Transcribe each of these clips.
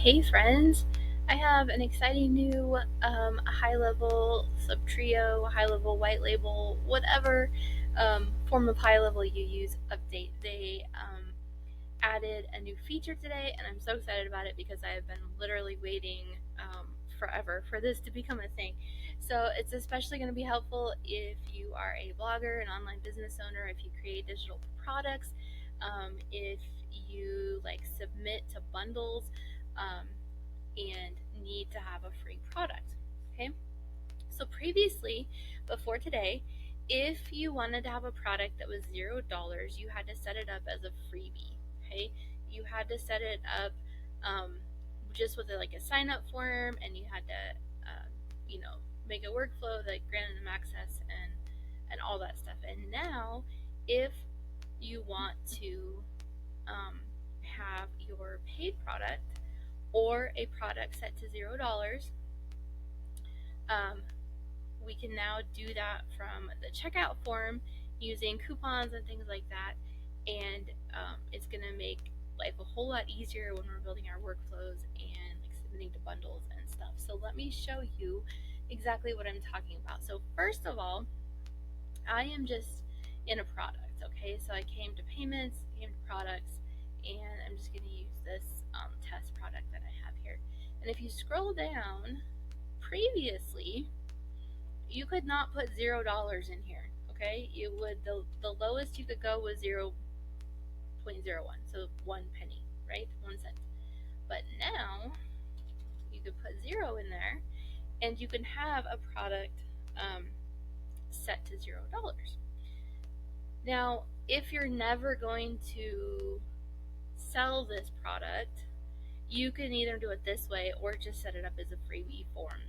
Hey friends, I have an exciting new high-level Subtrio, high-level white label, whatever form of high-level you use update. They added a new feature today, and I'm so excited about it because I have been literally waiting forever for this to become a thing. So it's especially going to be helpful if you are a blogger, an online business owner, if you create digital products, if you submit to bundles. And need to have a free product. Okay, so previously, before today, if you wanted to have a product that was $0, you had to set it up as a freebie. Okay, you had to set it up just with a sign up form, and you had to make a workflow that granted them access and all that stuff. And now, if you want to have your paid product or a product set to $0, we can now do that from the checkout form using coupons and things like that. And it's going to make life a whole lot easier when we're building our workflows and submitting to bundles and stuff. So let me show you exactly what I'm talking about. So first of all, I am just in a product. Okay, so I came to payments, came to products, and I'm just going to use this test product that I have here. And if you scroll down, previously you could not put $0 in here. Okay, it would the lowest you could go was 0.01, so 1 penny, right, 1 cent. But now you could put 0 in there, and you can have a product set to $0. Now, if you're never going to sell this product, you can either do it this way or just set it up as a freebie form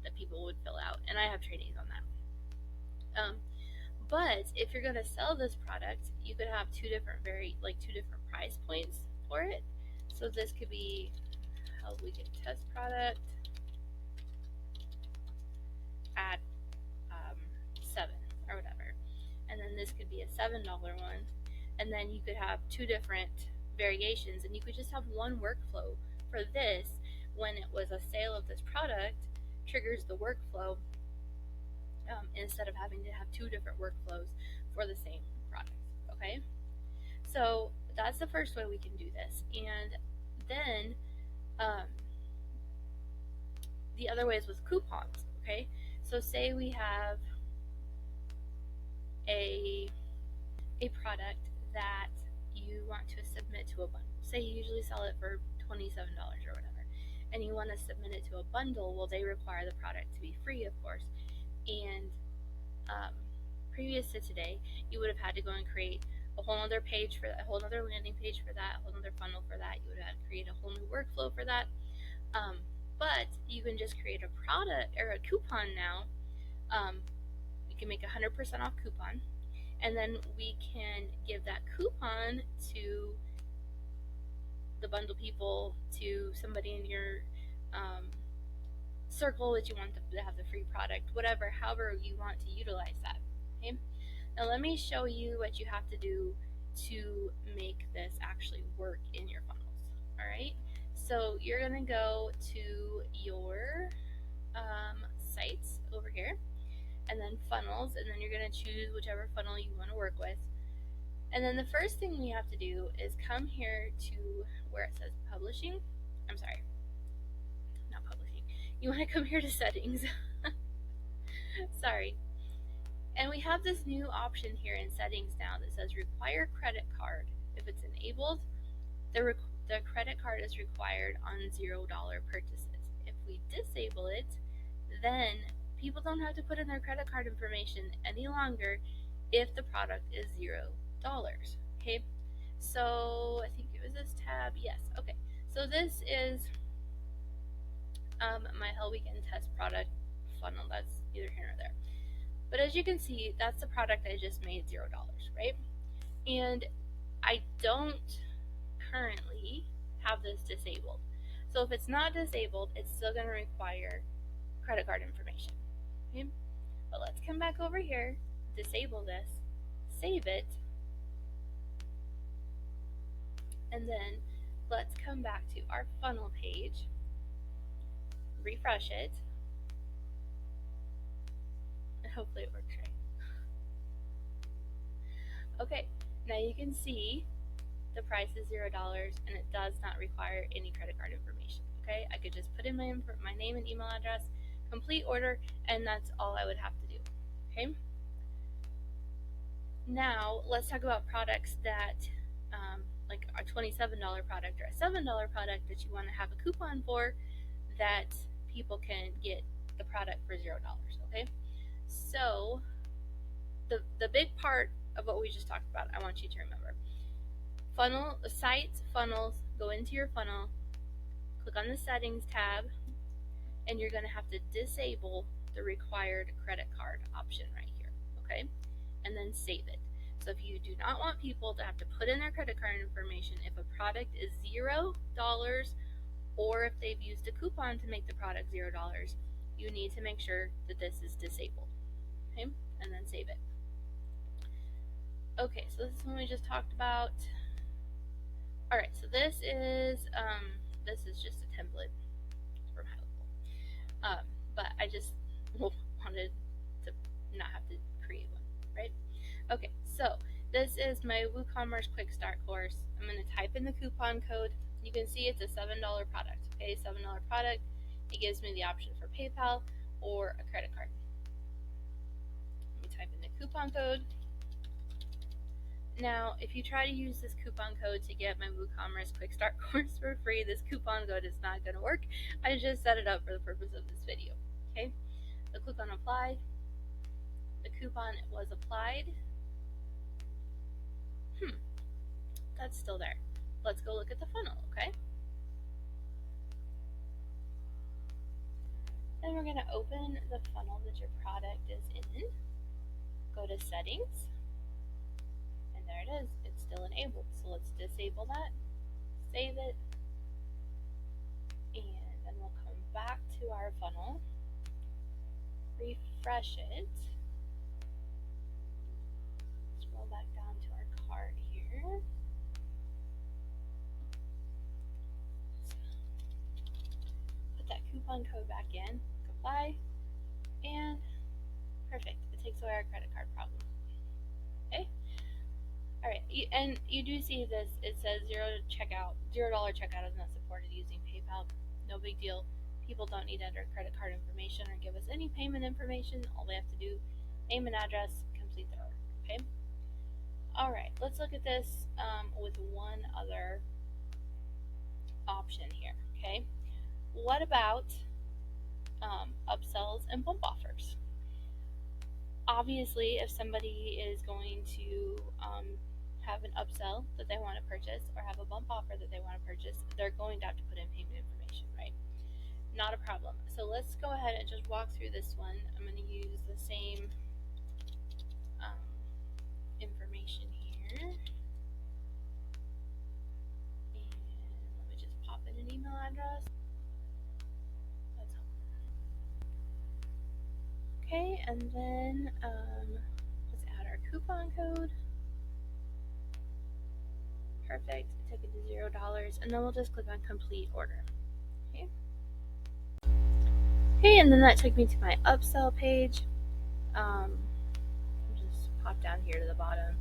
that people would fill out, and I have trainings on that. But if you're going to sell this product, you could have two different price points for it. So this could be how we can test product at 7 or whatever, and then this could be a $7 one, and then you could have two different variations, and you could just have one workflow for this. When it was a sale of this product, triggers the workflow instead of having to have two different workflows for the same product. Okay, so that's the first way we can do this. And then the other way is with coupons. Okay, so say we have a product that you want to submit to a bundle. Say you usually sell it for $27 or whatever, and you want to submit it to a bundle. Well, they require the product to be free, of course. And previous to today, you would have had to go and create a whole other page for that, a whole other landing page for that, a whole other funnel for that. You would have to create a whole new workflow for that. But you can just create a product or a coupon now. You can make 100% off coupon, and then we can give that coupon to the bundle people, to somebody in your circle that you want to have the free product, whatever, however you want to utilize that. Okay, now let me show you what you have to do to make this actually work in your funnels. All right, so you're gonna go to your sites over here, and then funnels, and then you're gonna choose whichever funnel you want to work with. And then the first thing we have to do is come here to where it says publishing. I'm sorry, not publishing. You want to come here to settings. Sorry. And we have this new option here in settings now that says require credit card. If it's enabled, the credit card is required on $0 purchases. If we disable it, then people don't have to put in their credit card information any longer if the product is $0. Okay, so I think it was this tab. Yes. Okay, so this is my Hell Weekend test product funnel. That's neither here nor there. But as you can see, that's the product I just made $0, right? And I don't currently have this disabled. So if it's not disabled, it's still going to require credit card information. Okay? But let's come back over here, disable this, save it, and then let's come back to our funnel page, refresh it, and hopefully it works right. Okay, now you can see the price is $0 and it does not require any credit card information. Okay, I could just put in my name and email address, complete order, and that's all I would have to do. Okay, now let's talk about products that like a $27 product or a $7 product that you want to have a coupon for, that people can get the product for $0. Okay, so the big part of what we just talked about, I want you to remember. Funnel sites, funnels, go into your funnel, click on the settings tab, and you're going to have to disable the required credit card option right here. Okay, and then save it. So if you do not want people to have to put in their credit card information if a product is $0, or if they've used a coupon to make the product $0, you need to make sure that this is disabled. Okay, and then save it. Okay, so this is one we just talked about. All right, so this is just a template from HighLevel, but I just wanted to not have to create one, right? Okay, so this is my WooCommerce Quick Start course. I'm going to type in the coupon code. You can see it's a $7 product. Okay, $7 product. It gives me the option for PayPal or a credit card. Let me type in the coupon code. Now, if you try to use this coupon code to get my WooCommerce Quick Start course for free, this coupon code is not going to work. I just set it up for the purpose of this video. Okay, so click on apply. The coupon was applied. That's still there. Let's go look at the funnel, okay? Then we're going to open the funnel that your product is in. Go to settings. And there it is. It's still enabled. So let's disable that. Save it. And then we'll come back to our funnel. Refresh it. Scroll back down to our card here. That coupon code back in, apply, and perfect. It takes away our credit card problem. Okay. All right, and you do see this. It says $0 checkout is not supported using PayPal. No big deal. People don't need to enter credit card information or give us any payment information. All they have to do, name and address, complete their order. Okay. All right, let's look at this with one other option here. Okay. What about upsells and bump offers? Obviously, if somebody is going to have an upsell that they want to purchase or have a bump offer that they want to purchase, they're going to have to put in payment information, right? Not a problem. So let's go ahead and just walk through this one. I'm going to use the same information here. And let me just pop in an email address. Okay, and then let's add our coupon code. Perfect. Take it to $0, and then we'll just click on complete order. Okay. Okay, and then that took me to my upsell page. Just pop down here to the bottom,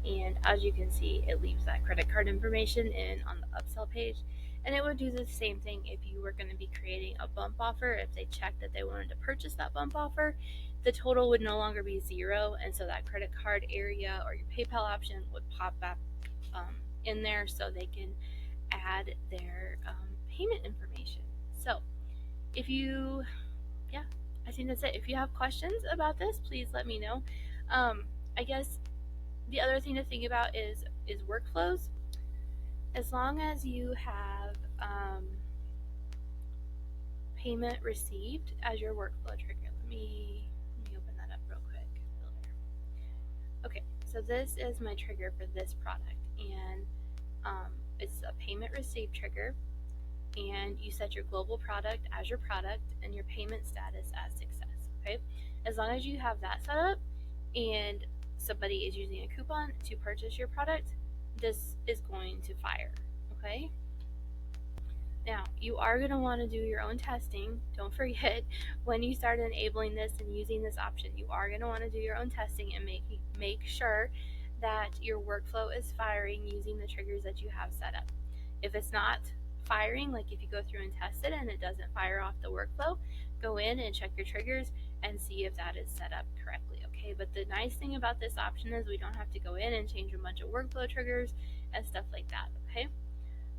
and as you can see, it leaves that credit card information in on the upsell page. And it would do the same thing if you were going to be creating a bump offer. If they checked that they wanted to purchase that bump offer, the total would no longer be 0, and so that credit card area or your PayPal option would pop back in there so they can add their payment information. So if you, I think that's it. If you have questions about this, please let me know. I guess the other thing to think about is workflows. As long as you have payment received as your workflow trigger. Let me open that up real quick. Okay, so this is my trigger for this product, and it's a payment received trigger, and you set your global product as your product and your payment status as success. Okay, as long as you have that set up and somebody is using a coupon to purchase your product, this is going to fire. Okay, Now, you are going to want to do your own testing. Don't forget, when you start enabling this and using this option, you are going to want to do your own testing and make sure that your workflow is firing using the triggers that you have set up. If it's not firing, like if you go through and test it and it doesn't fire off the workflow, go in and check your triggers and see if that is set up correctly, okay? But the nice thing about this option is we don't have to go in and change a bunch of workflow triggers and stuff like that, okay?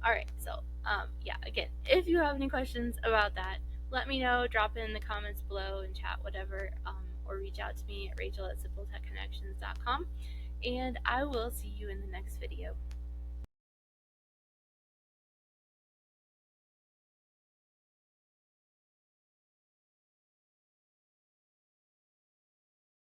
Alright, so yeah, again, if you have any questions about that, let me know, drop it in the comments below and chat, whatever, or reach out to me at rachel@simpletechconnections.com, and I will see you in the next video.